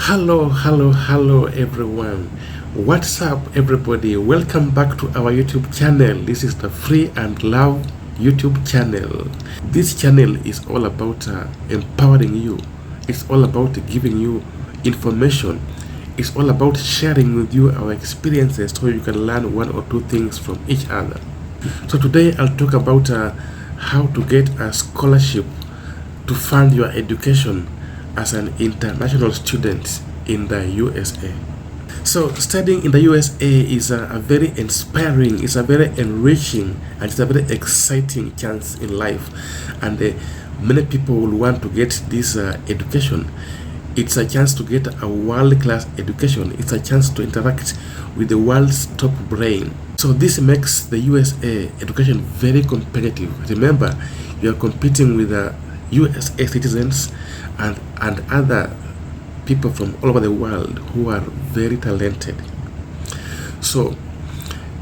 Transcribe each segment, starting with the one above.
Hello everyone. What's up everybody? Welcome back to our YouTube channel. This is the Free and Love YouTube channel. This channel is all about empowering you. It's all about giving you information. It's all about sharing with you our experiences so you can learn one or two things from each other. So today I'll talk about how to get a scholarship to fund your education as an international student in the USA. So studying in the USA is a very inspiring, it's a very enriching, and it's a very exciting chance in life. And many people will want to get this education. It's a chance to get a world-class education. It's a chance to interact with the world's top brain. So this makes the USA education very competitive. Remember, you are competing with USA citizens and other people from all over the world who are very talented. So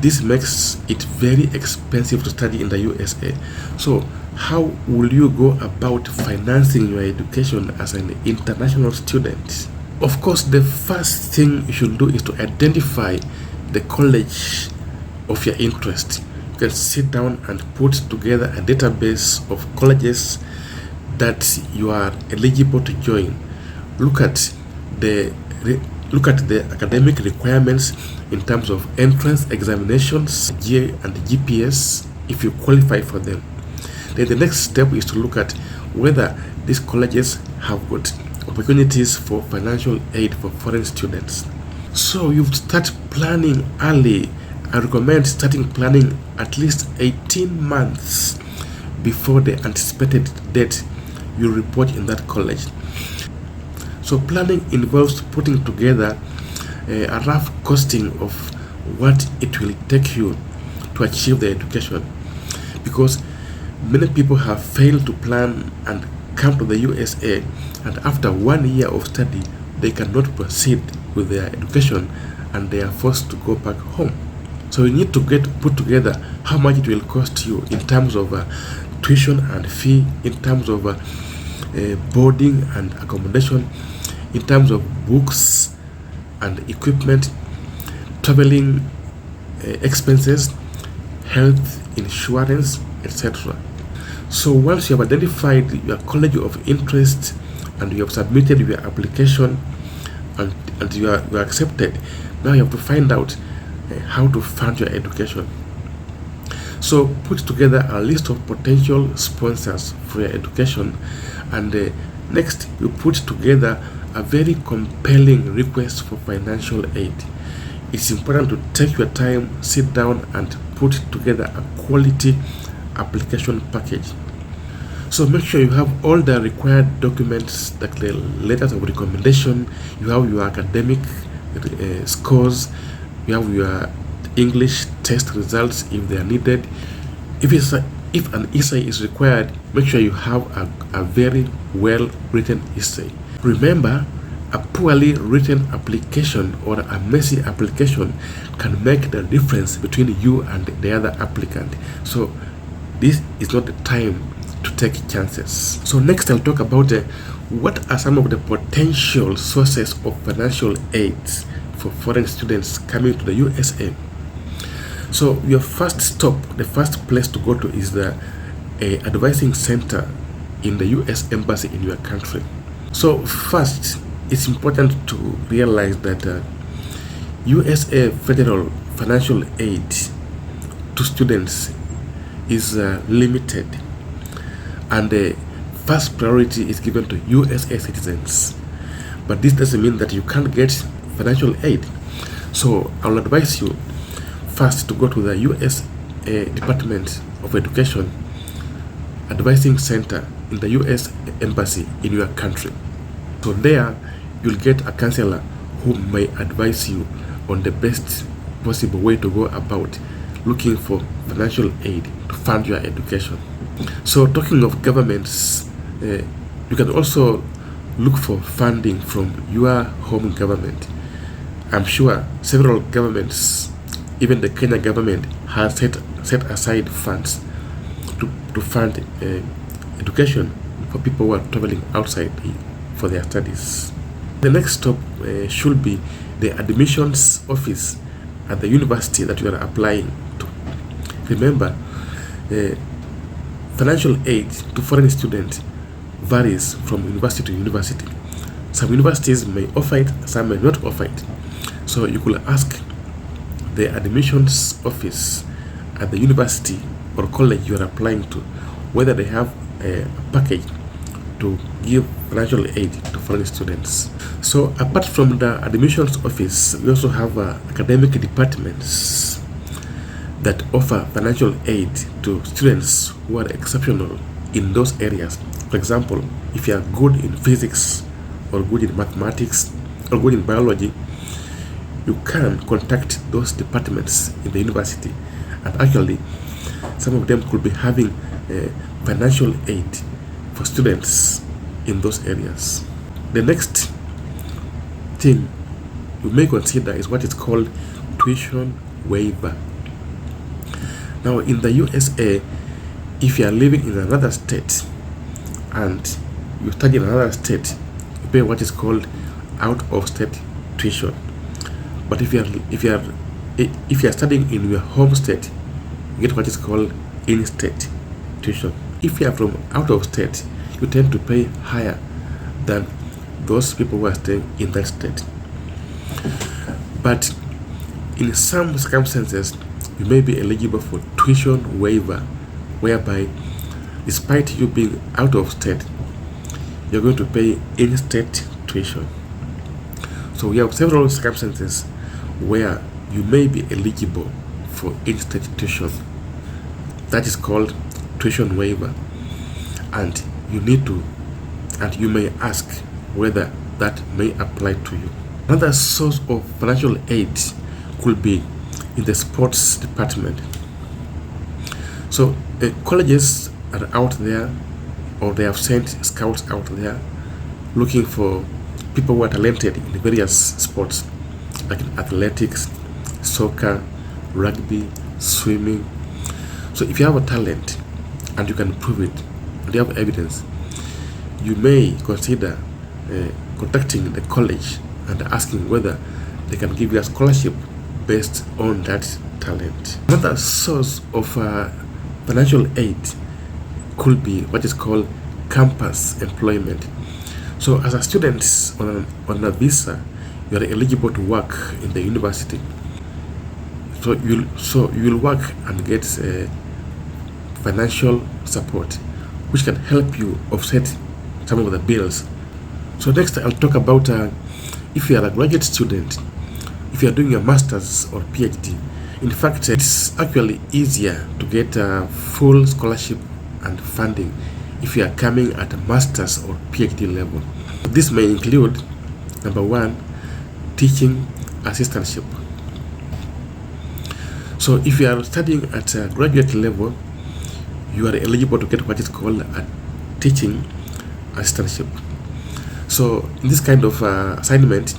this makes it very expensive to study in the USA. So how will you go about financing your education as an international student? Of course, the first thing you should do is to identify the college of your interest. You can sit down and put together a database of colleges that you are eligible to join. Look at the academic requirements in terms of entrance examinations, GA and GPS, if you qualify for them. Then the next step is to look at whether these colleges have got opportunities for financial aid for foreign students. So you start planning early. I recommend starting planning at least 18 months before the anticipated date you report in that college. So planning involves putting together a rough costing of what it will take you to achieve the education, because many people have failed to plan and come to the USA, and after 1 year of study they cannot proceed with their education and they are forced to go back home. So you need to put together how much it will cost you in terms of tuition and fee, in terms of boarding and accommodation, in terms of books and equipment, traveling expenses, health insurance, etc. So once you have identified your college of interest and you have submitted your application and you are accepted, now you have to find out how to fund your education. So put together a list of potential sponsors for your education, and next you put together a very compelling request for financial aid. It's important to take your time, sit down and put together a quality application package. So make sure you have all the required documents, like the letters of recommendation, you have your academic scores, you have your English test results if they are needed. If an essay is required, make sure you have a very well written essay. Remember, a poorly written application or a messy application can make the difference between you and the other applicant. So this is not the time to take chances. So next I'll talk about what are some of the potential sources of financial aid for foreign students coming to the USA. So your first stop, the first place to go to is the advising center in the US Embassy in your country. So first, it's important to realize that USA federal financial aid to students is limited, and the first priority is given to USA citizens. But this doesn't mean that you can't get financial aid. So I will advise you first to go to the US Department of Education Advising Center in the US Embassy in your country. So there you'll get a counselor who may advise you on the best possible way to go about looking for financial aid to fund your education. So talking of governments, you can also look for funding from your home government. I'm sure several governments, even the Kenya government, has set aside funds to fund education for people who are traveling outside for their studies. The next stop should be the admissions office at the university that you are applying to. Remember, financial aid to foreign students varies from university to university. Some universities may offer it, some may not offer it. So you could ask the admissions office at the university or college you are applying to whether they have a package to give financial aid to foreign students. So apart from the admissions office, we also have academic departments that offer financial aid to students who are exceptional in those areas. For example, if you are good in physics or good in mathematics or good in biology, you can contact those departments in the university, and actually some of them could be having financial aid for students in those areas. The next thing you may consider is what is called tuition waiver. Now in the USA, if you are living in another state and you study in another state, you pay what is called out of state tuition. But if you are studying in your home state, you get what is called in-state tuition. If you are from out of state, you tend to pay higher than those people who are staying in that state. But in some circumstances, you may be eligible for tuition waiver, whereby despite you being out of state, you're going to pay in-state tuition. So we have several circumstances where you may be eligible for in-state tuition. That is called tuition waiver, and you may ask whether that may apply to you. Another source of financial aid could be in the sports department. So colleges are out there, or they have sent scouts out there looking for people who are talented in various sports like athletics, soccer, rugby, swimming. So if you have a talent and you can prove it and you have evidence, you may consider contacting the college and asking whether they can give you a scholarship based on that talent. Another source of financial aid could be what is called campus employment. So as a student on a visa, you are eligible to work in the university. So you'll work and get financial support, which can help you offset some of the bills. So next I'll talk about if you are a graduate student, if you are doing a master's or PhD. In fact, it's actually easier to get a full scholarship and funding if you are coming at a master's or PhD level. This may include, number one, teaching assistantship. So if you are studying at a graduate level, you are eligible to get what is called a teaching assistantship. So in this kind of assignment,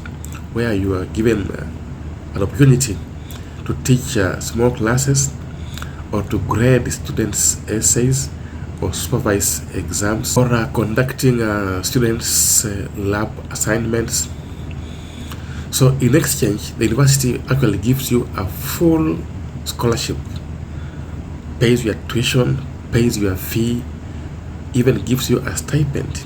where you are given an opportunity to teach small classes, or to grade students' essays, or supervise exams, or conducting students' lab assignments. So in exchange, the university actually gives you a full scholarship, pays your tuition, pays your fee, even gives you a stipend.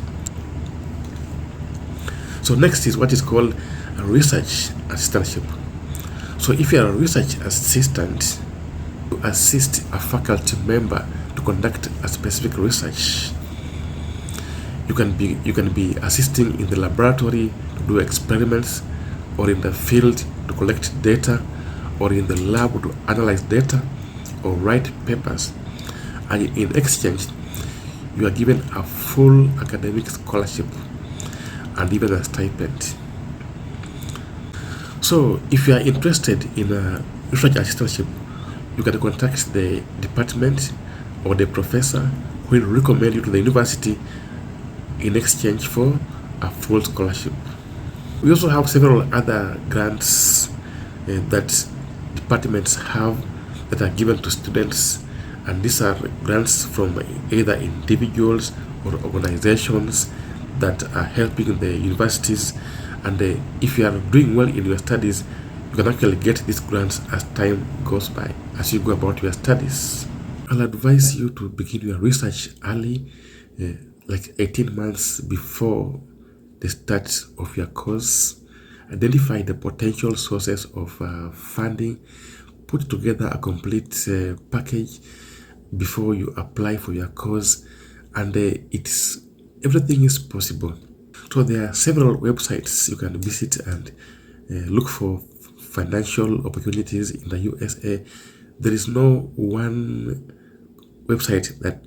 So next is what is called a research assistantship. So if you are a research assistant, you assist a faculty member to conduct a specific research. You can be assisting in the laboratory to do experiments, or in the field to collect data, or in the lab to analyze data or write papers. And in exchange, you are given a full academic scholarship and even a stipend. So if you are interested in a research assistantship, you can contact the department or the professor who will recommend you to the university in exchange for a full scholarship. We also have several other grants that departments have that are given to students, and these are grants from either individuals or organizations that are helping the universities And if you are doing well in your studies, you can actually get these grants as time goes by, as you go about your studies. I'll advise you to begin your research early, like 18 months before the start of your course. Identify the potential sources of funding, put together a complete package before you apply for your course, and everything is possible. So there are several websites you can visit and look for financial opportunities in the USA. There is no one website that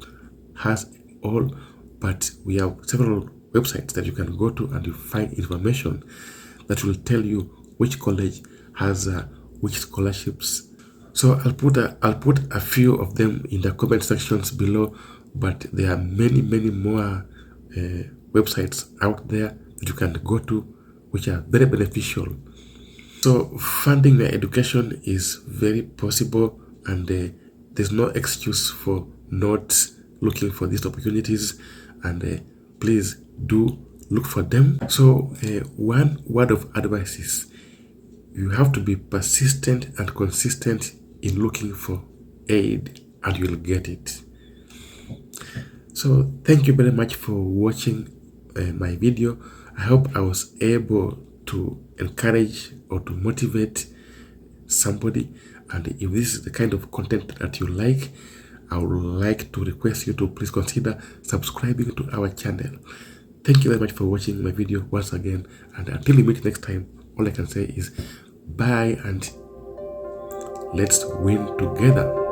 has all, but we have several websites that you can go to and you find information that will tell you which college has which scholarships. So I'll put a few of them in the comment sections below, but there are many more websites out there that you can go to, which are very beneficial. So funding the education is very possible, and there's no excuse for not looking for these opportunities, and please do look for them. So one word of advice is you have to be persistent and consistent in looking for aid, and you'll get it. So thank you very much for watching my video. I hope I was able to encourage or to motivate somebody, and if this is the kind of content that you like, I would like to request you to please consider subscribing to our channel. Thank you very much for watching my video once again, and until we meet next time, all I can say is bye, and let's win together.